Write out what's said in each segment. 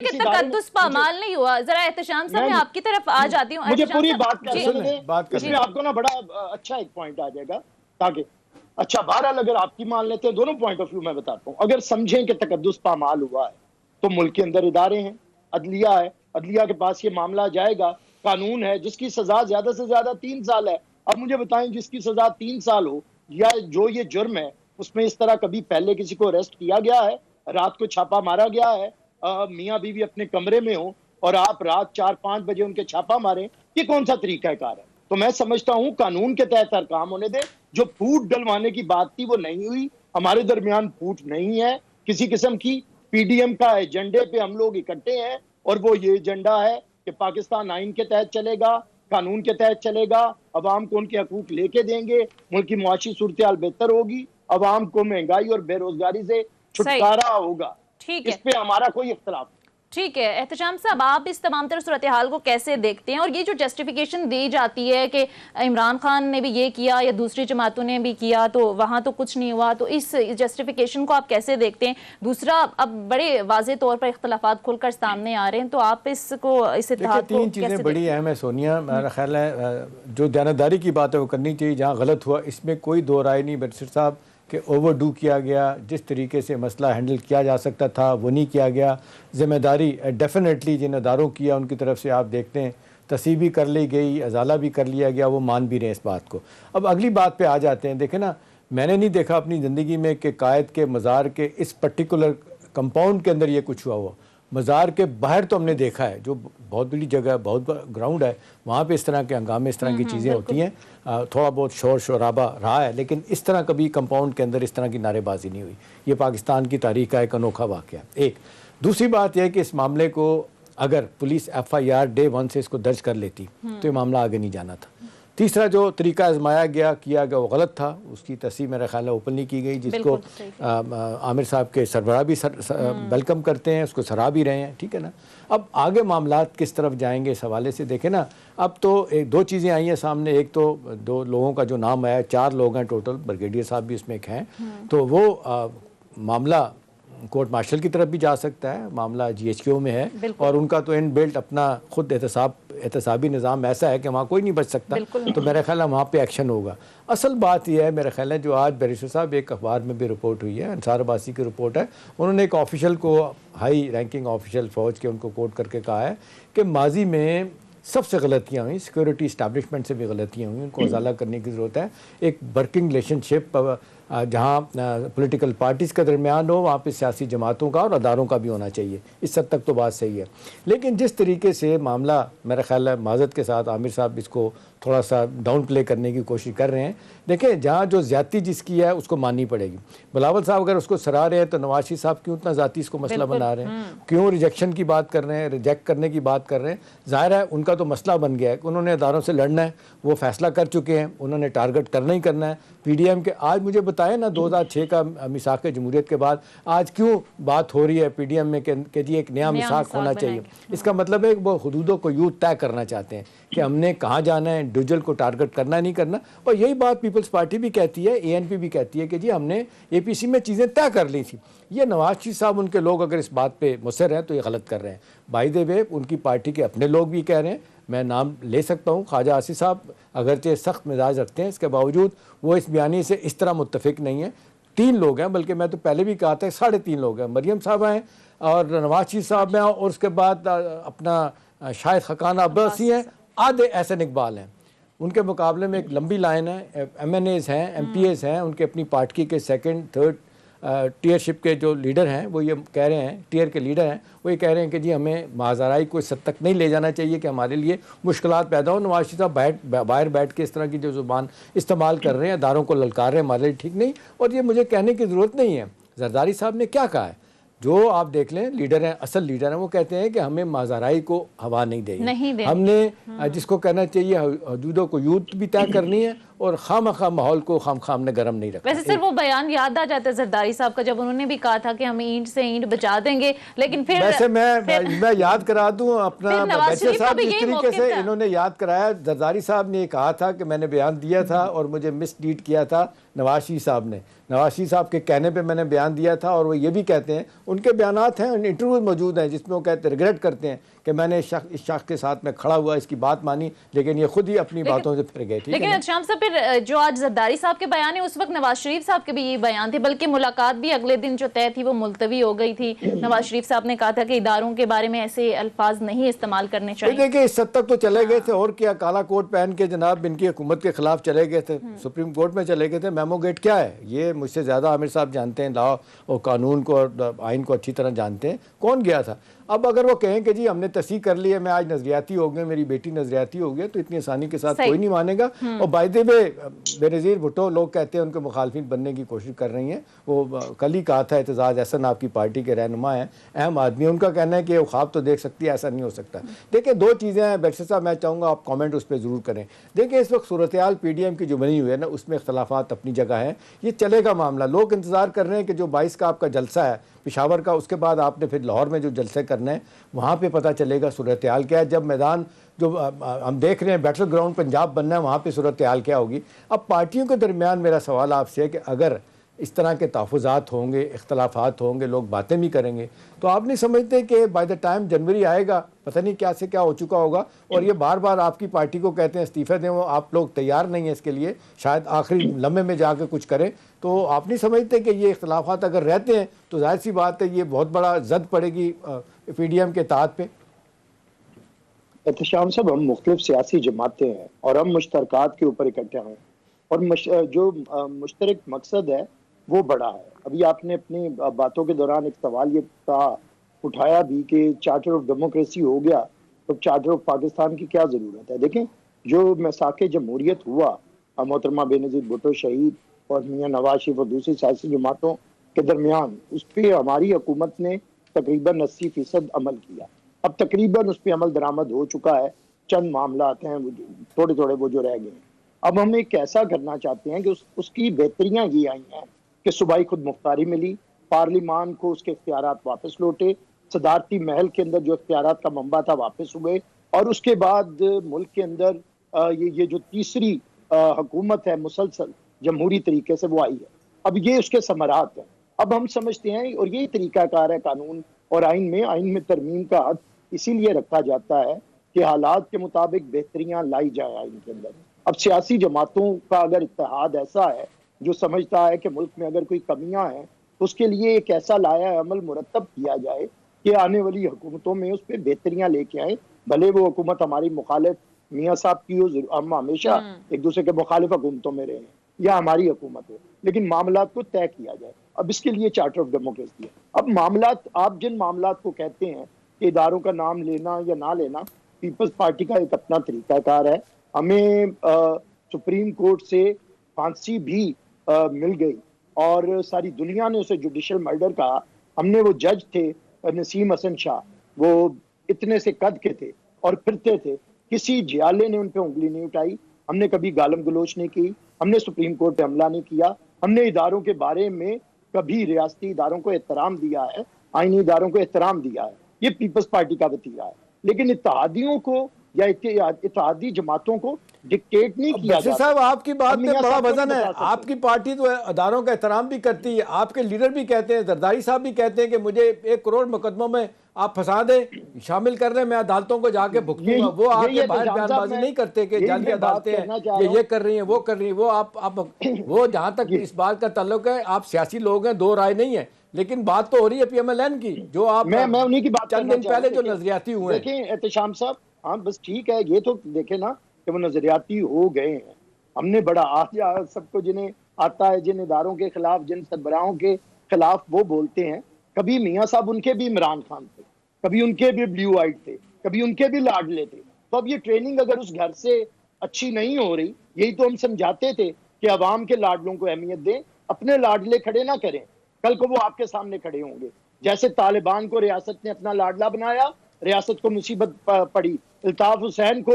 कि तकद्दुस पामाल नहीं हुआ। जरा एहतशाम साहब मैं आपकी तरफ आ जाती हूँ। मुझे पूरी बात करने इसमें आपको ना बड़ा अच्छा एक पॉइंट आ जाएगा ताकि अच्छा बहरहाल अगर आपकी मान लेते हैं दोनों पॉइंट ऑफ व्यू मैं बताता हूँ। अगर समझें कि तकद्दुस पामाल हुआ है तो मुल्क के अंदर इदारे हैं, अदलिया है, अदलिया के पास ये मामला जाएगा, कानून है जिसकी सजा ज्यादा से ज्यादा 3 साल है। अब मुझे बताएं जिसकी सजा 3 साल हो या जो ये जुर्म है उसमें इस तरह कभी पहले किसी को अरेस्ट किया गया है, रात को छापा मारा गया है, मियाँ बीवी अपने कमरे में हो और आप रात 4-5 बजे उनके छापा मारें, ये कौन सा तरीकाकार है? तो मैं समझता हूं कानून के तहत हर काम होने दे। जो फूट डलवाने की बात थी वो नहीं हुई, हमारे दरमियान फूट नहीं है किसी किस्म की। पीडीएम का एजेंडे पे हम लोग इकट्ठे हैं और वो ये एजेंडा है कि पाकिस्तान आइन के तहत चलेगा, कानून के तहत चलेगा, अवाम को उनके हकूक लेके देंगे, मुल्क की मुआशी सूरत हाल बेहतर होगी, अवाम को महंगाई और बेरोजगारी से छुटकारा होगा। ठीक इस है, पे हमारा कोई इख्तलाफ। ठीक है एहतशाम साहब, आप इस तमाम तरह सूरत हाल को कैसे देखते हैं? और ये जो जस्टिफिकेशन दी जाती है कि इमरान खान ने भी ये किया या दूसरी जमातों ने भी किया तो वहाँ तो कुछ नहीं हुआ, तो इस जस्टिफिकेशन को आप कैसे देखते हैं? दूसरा, अब बड़े वाज़े तौर पर इख्तलाफात खुलकर सामने आ रहे हैं, तो आप इसको इस इत्तेहाद को तीन चीज़ें बड़ी अहम है सोनिया। मेरा ख्याल है जो दयानतदारी की बात है वो करनी चाहिए, जहाँ गलत हुआ इसमें कोई दो राय नहीं बैरिस्टर साहब कि ओवरडू किया गया, जिस तरीके से मसला हैंडल किया जा सकता था वो नहीं किया गया। ज़िम्मेदारी डेफिनेटली जिन अदारों किया उनकी तरफ से आप देखते हैं तसीह भी कर ली गई, अजाला भी कर लिया गया, वो मान भी रहे हैं इस बात को। अब अगली बात पे आ जाते हैं। देखें ना, मैंने नहीं देखा अपनी ज़िंदगी में कि कायद के मज़ार के इस पर्टिकुलर कंपाउंड के अंदर ये कुछ हुआ। मज़ार के बाहर तो हमने देखा है, जो बहुत बड़ी जगह है, बहुत बड़ा ग्राउंड है, वहाँ पे इस तरह के हंगामे, इस तरह की चीज़ें होती हैं। थोड़ा बहुत शोर शराबा रहा है, लेकिन इस तरह कभी कंपाउंड के अंदर इस तरह की नारेबाजी नहीं हुई। ये पाकिस्तान की तारीख का एक अनोखा वाक़या। एक दूसरी बात यह है कि इस मामले को अगर पुलिस FIR डे 1 से इसको दर्ज कर लेती तो ये मामला आगे नहीं जाना था। तीसरा जो तरीका आजमाया गया किया गया वो गलत था, उसकी तस्वीर मेरा ख्याल है ओपनली की गई, जिसको आमिर साहब के सरबराह भी वेलकम करते हैं, उसको सराह भी रहे हैं, ठीक है ना। अब आगे मामलात किस तरफ जाएंगे इस हवाले से देखें ना। अब तो एक दो चीज़ें आई हैं सामने। एक तो 2 लोगों का जो नाम आया, 4 लोग हैं टोटल, ब्रिगेडियर साहब भी उसमें एक हैं, तो वो मामला कोर्ट मार्शल की तरफ भी जा सकता है, मामला GHQ में है और उनका तो इन बिल्ट अपना खुद एहतसाबी निज़ाम ऐसा है कि वहाँ कोई नहीं बच सकता, तो मेरा ख्याल है वहाँ पे एक्शन होगा। असल बात यह है मेरा ख्याल है, जो आज बैरिस्टर साहब एक अखबार में भी रिपोर्ट हुई है, अंसार अब्बासी की रिपोर्ट है, उन्होंने एक ऑफिशियल को, हाई रैंकिंग ऑफिशियल फ़ौज के, उनको कोट करके कहा है कि माजी में सबसे गलतियाँ हुई, सिक्योरिटी इस्टेब्लिशमेंट से भी गलतियाँ हुई, उनको अजाला करने की ज़रूरत है। एक वर्किंग रिलेशनशिप जहाँ पॉलिटिकल पार्टीज़ के दरमियान हो, वहाँ पे सियासी जमातों का और अदारों का भी होना चाहिए। इस हद तक तो बात सही है, लेकिन जिस तरीके से मामला मेरा ख्याल है माजरत के साथ आमिर साहब इसको थोड़ा सा डाउन प्ले करने की कोशिश कर रहे हैं। देखें, जहाँ जो ज़्यादती जिसकी है उसको माननी पड़ेगी। बिलावल साहब अगर उसको सराह रहे हैं तो नवाज शरीफ साहब क्यों इतना ज़ाती इसको मसला बना रहे हैं, क्यों रिजेक्शन की बात कर रहे हैं, रिजेक्ट करने की बात कर रहे हैं? ज़ाहिर है उनका तो मसला बन गया है, उन्होंने अदारों से लड़ना है, वो फैसला कर चुके हैं, उन्होंने टारगेट करना ही करना है। PDM के आज मुझे बताएं ना 2006 का मिसाक जमहूरियत के बाद आज क्यों बात हो रही है PDM में कि जी एक नया मिसाक होना चाहिए? इसका मतलब है कि वो हदूदों को यूँ तय करना चाहते हैं कि हमने कहाँ जाना है, इंडिविजुअल को टारगेट करना नहीं करना। और यही बात पीपल्स पार्टी भी कहती है, ANP भी कहती है कि जी हमने APC में चीज़ें तय कर ली थी। ये नवाज शरीफ साहब उनके लोग अगर इस बात पे मुसर हैं तो ये गलत कर रहे हैं। बाय द वे उनकी पार्टी के अपने लोग भी कह रहे हैं, मैं नाम ले सकता हूँ, ख्वाजा आसिफ साहब अगरचे सख्त मिजाज रखते हैं, इसके बावजूद वो इस बयानी से इस तरह मुत्तफिक नहीं है। 3 लोग हैं, बल्कि मैं तो पहले भी कहा था 3.5 लोग हैं। मरियम साहब हैं और नवाज शरीफ साहब हैं और उसके बाद अपना शायद खकाना अब्बासी हैं, आधे एहसन इकबाल हैं। उनके मुकाबले में एक लंबी लाइन है, MNAs हैं, MPAs हैं, उनके अपनी पार्टी के 2nd 3rd टीयरशिप के जो लीडर हैं वो ये कह रहे हैं, टीयर के लीडर हैं, वो ये कह रहे हैं कि जी हमें माजराई को इस हद तक नहीं ले जाना चाहिए कि हमारे लिए मुश्किलात पैदा हो। नवाज शरीफ साहब बाहर बैठ के इस तरह की जो ज़ुबान इस्तेमाल कर रहे हैं, अदारों को ललकार रहे हैं, हमारे लिए ठीक नहीं। और ये मुझे कहने की ज़रूरत नहीं है, जरदारी साहब ने क्या कहा है, जो आप देख लें लीडर हैं, असल लीडर हैं, वो कहते हैं कि हमें माजराई को हवा नहीं देगी, हमने जिसको कहना चाहिए हदूदों को यूथ भी तय करनी है और खामखा माहौल को खाम ने गर्म नहीं रखा। वैसे सर वो बयान याद आ जाता है जरदारी साहब का, जब उन्होंने भी कहा था कि हम ईंट से ईंट बचा देंगे, लेकिन फिर वैसे मैं याद करा दूं अपना, नवाज बैचर शरीफ का साहब भी जिस यही तरीके से मौक़िफ़ था। इन्होंने याद कराया, जरदारी साहब ने कहा था कि मैंने बयान दिया था और मुझे मिसलीड किया था नवाज शरीफ साहब ने। नवाज शरीफ साहब के कहने पे मैंने बयान दिया था, और वो ये भी कहते हैं, उनके बयानात हैं, इंटरव्यूज मौजूद हैं जिसमें वो कहते रिग्रेट करते हैं कि मैंने इस शख्स के साथ में खड़ा हुआ, इसकी बात मानी, लेकिन ये खुद ही अपनी बातों से फिर गए। ठीक है, लेकिन शाम साहब फिर जो आज जरदारी साहब के बयान है, उस वक्त नवाज शरीफ साहब के भी ये बयान थे, बल्कि मुलाकात भी अगले दिन जो तय थी वो मुलतवी हो गई थी। नवाज शरीफ साहब ने कहा था कि इदारों के बारे में ऐसे अल्फाज नहीं इस्तेमाल करने चाहिए। देखिए इस हद तक तो चले गए थे, और क्या, काला कोट पहन के जनाब इनकी हुकूमत के खिलाफ चले गए थे, सुप्रीम कोर्ट में चले गए थे। मेमो गेट क्या है, ये मुझसे ज़्यादा आमिर साहब जानते हैं, लॉ और कानून को और आइन को अच्छी तरह जानते हैं, कौन गया था। अब अगर वो कहें कि जी हमने तस्दीक कर ली है, मैं आज नजरियाती हो गए, मेरी बेटी नजरियाती हो गई, तो इतनी आसानी के साथ कोई नहीं मानेगा। और by the way Benazir Bhutto, लोग कहते हैं उनके मुखालफिन बनने की कोशिश कर रही हैं। वो कल ही कहा था, एतजाज़ एहसन आपकी पार्टी के रहनुमा हैं, अहम आदमी, उनका कहना है कि वो ख्वाब तो देख सकती है, ऐसा नहीं हो सकता। देखिए दो चीज़ें हैं बैरिस्टर साहब, मैं चाहूँगा आप कॉमेंट उस पर ज़रूर करें। देखिए इस वक्त सूरत हाल PDM की जो बनी हुई है ना, उसमें इख्तलाफात अपनी जगह है, ये चलेगा मामला। लोग इंतज़ार कर रहे हैं कि जो 22 का आपका जलसा है पेशावर का, उसके बाद आपने फिर लाहौर में जो जलसे करने हैं, वहाँ पे पता चलेगा सूरत हाल क्या है। जब मैदान जो हम देख रहे हैं बैटल ग्राउंड पंजाब बनना है, वहाँ पे सूरत हाल क्या होगी। अब पार्टियों के दरमियान मेरा सवाल आपसे है कि अगर इस तरह के तहफ़्फ़ुज़ात होंगे, इख्तलाफात होंगे, लोग बातें भी करेंगे, तो आप नहीं समझते कि बाय द टाइम जनवरी आएगा पता नहीं क्या से क्या हो चुका होगा। और ये बार बार आपकी पार्टी को कहते हैं इस्तीफ़े दें, वो आप लोग तैयार नहीं हैं इसके लिए, शायद आखिरी लम्हे में जाके कुछ करें। तो आप नहीं समझते कि ये इख्तलाफात अगर रहते हैं तो जाहिर सी बात है ये बहुत बड़ा जद पड़ेगी PDM के तहत पे। एहतशाम साहब, हम मुख्तलिफ सियासी जमातें हैं और हम मुश्तरकात के ऊपर इकट्ठे हैं, और जो मुश्तरक मकसद है वो बड़ा है। अभी आपने अपनी बातों के दौरान एक सवाल ये उठाया भी कि चार्टर ऑफ डेमोक्रेसी हो गया तो चार्टर ऑफ पाकिस्तान की क्या ज़रूरत है। देखें, जो मैसाके जमहूरियत हुआ, मोहतरमा बेनज़ीर भुट्टो शहीद और मियाँ नवाज शरीफ और दूसरी सियासी जमातों के दरमियान, उस पर हमारी हुकूमत ने तकरीबन 80% अमल किया। अब तकरीबन उस पर अमल दरामद हो चुका है, चंद मामला हैं थोड़े थोड़े वो जो रह गए हैं। अब हम एक ऐसा करना चाहते हैं कि उसकी बेहतरियाँ ये आई हैं कि सूबाई खुद मुख्तारी मिली, पार्लिमान को उसके इख्तियारात वापस लौटे, सदारती महल के अंदर जो इख्तियारात का मंबा था वापस हुए, और उसके बाद मुल्क के अंदर ये जो तीसरी हुकूमत है मुसलसल जमहूरी तरीके से वो आई है। अब ये उसके समरात हैं। अब हम समझते हैं, और यही तरीकाकार है कानून और आइन में तरमीम का हद इसीलिए रखा जाता है कि हालात के मुताबिक बेहतरियाँ लाई जाए आइन के अंदर। अब सियासी जमातों का अगर इत्तेहाद ऐसा है जो समझता है कि मुल्क में अगर कोई कमियां हैं तो उसके लिए एक ऐसा लाया अमल मुरतब किया जाए कि आने वाली हुकूमतों में उस पर बेहतरियां लेके आए, भले वो हुकूमत हमारी मुखालिफ मियाँ साहब की हो, हम हमेशा एक दूसरे के मुखालिफ हुकूमतों में रहे हैं, या हमारी हुकूमत हो, लेकिन मामलात को तय किया जाए। अब इसके लिए चार्टर ऑफ डेमोक्रेसी है। अब मामलात, आप जिन मामलात को कहते हैं कि इदारों का नाम लेना या ना लेना, पीपल्स पार्टी का एक अपना तरीकाकार है। हमें सुप्रीम कोर्ट से फांसी भी मिल गई और सारी दुनिया ने उसे जुडिशल मर्डर कहा। हमने, वो जज थे नसीम हसन शाह, वो इतने से कद के थे और फिरते थे, किसी जियाले ने उन पर उंगली नहीं उठाई। हमने कभी गालम गलोच नहीं की, हमने सुप्रीम कोर्ट पे हमला नहीं किया, हमने इदारों के बारे में कभी रियासती इदारों को एहतराम दिया है, आईनी इदारों को एहतराम दिया है। ये पीपल्स पार्टी का वतीरा है। लेकिन इत्तेहादियों को या इत्तेहादी जमातों को डिक्टेट नहीं किया जाता। साहब आपकी बात में बड़ा वजन है। आपकी आपकी पार्टी तो अदारों का एहतराम भी करती है, आपके लीडर भी कहते हैं, जरदारी साहब भी कहते हैं कि मुझे 1 करोड़ मुकदमों में आप फंसा दें, शामिल कर रहे हैं, मैं अदालतों को जाके भुगतूंगा। वो आके बाहर बयानबाजी नहीं करते कि जाली अदालतें हैं, ये कर रही हैं, वो कर रही हैं। वो आप वो जहां तक इस बात का ताल्लुक है, आप सियासी लोग हैं, दो राय नहीं है, लेकिन बात तो हो रही है PMLN की, जो आप मैं उन्हीं की बात चंद दिन पहले जो नजरियाती हुए। देखें एहतशाम साहब, हाँ बस ठीक है, ये तो देखे ना कि वो नजरियाती हो गए हैं। हमने बड़ा आज सबको जिन्हें आता है, जिन इदारों के खिलाफ, जिन सरबराहों के खिलाफ वो बोलते हैं, कभी मियाँ साहब उनके भी इमरान खान थे, कभी उनके भी ब्लू आइट थे, कभी उनके भी लाडले थे। तो अब ये ट्रेनिंग अगर उस घर से अच्छी नहीं हो रही, यही तो हम समझाते थे कि अवाम के लाडलों को अहमियत दें, अपने लाडले खड़े ना करें, कल को वो आपके सामने खड़े होंगे। जैसे तालिबान को रियासत ने अपना लाडला बनाया, रियासत को मुसीबत पड़ी, अल्ताफ हुसैन को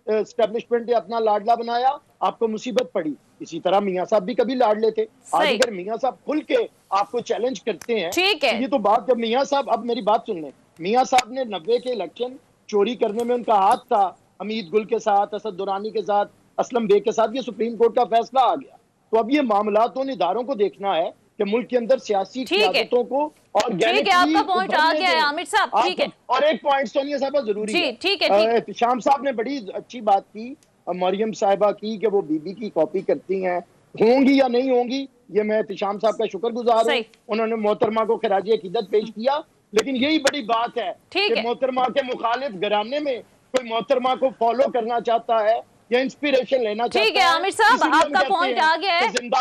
एस्टेब्लिशमेंट ने अपना लाडला बनाया, आपको मुसीबत पड़ी। इसी तरह मियां साहब भी कभी लाडले थे। आज सही। अगर मियां साहब खुल के आपको चैलेंज करते हैं, ठीक है। तो ये तो बात, जब मियां साहब, अब मेरी बात सुन लें, मियां साहब ने 90 के इलेक्शन चोरी करने में उनका हाथ था, हमीद गुल के साथ, असद दुरानी के साथ, असलम बेग के साथ, ये सुप्रीम कोर्ट का फैसला आ गया। तो अब ये मामला तो उन इदारों को देखना है कि मुल्क के अंदर सियासी ठीक है। क़यादतों को और ठीक है, आपका पॉइंट आ गया है आमिर साहब, ठीक है। और एक पॉइंट सोनिया साहबा जरूरी जी, है, ठीक है, ठीक। एहतिशाम साहब ने बड़ी अच्छी बात की मरियम साहिबा की कि वो बीबी की कॉपी करती हैं, होंगी या नहीं होंगी, ये मैं एहतिशाम साहब का शुक्रगुजार हूँ। सही। उन्होंने मोहतरमा को खराज अकीदत पेश किया, लेकिन यही बड़ी बात है ठीक कि है। मोहतरमा के मुखालिफ घराने में कोई मोहतरमा को फॉलो करना चाहता है या इंस्पिरेशन लेना चाहता है। ठीक है आमिर साहब, इसीलिए हम आपका कहते पॉइंट हैं आ गया है। कि जिंदा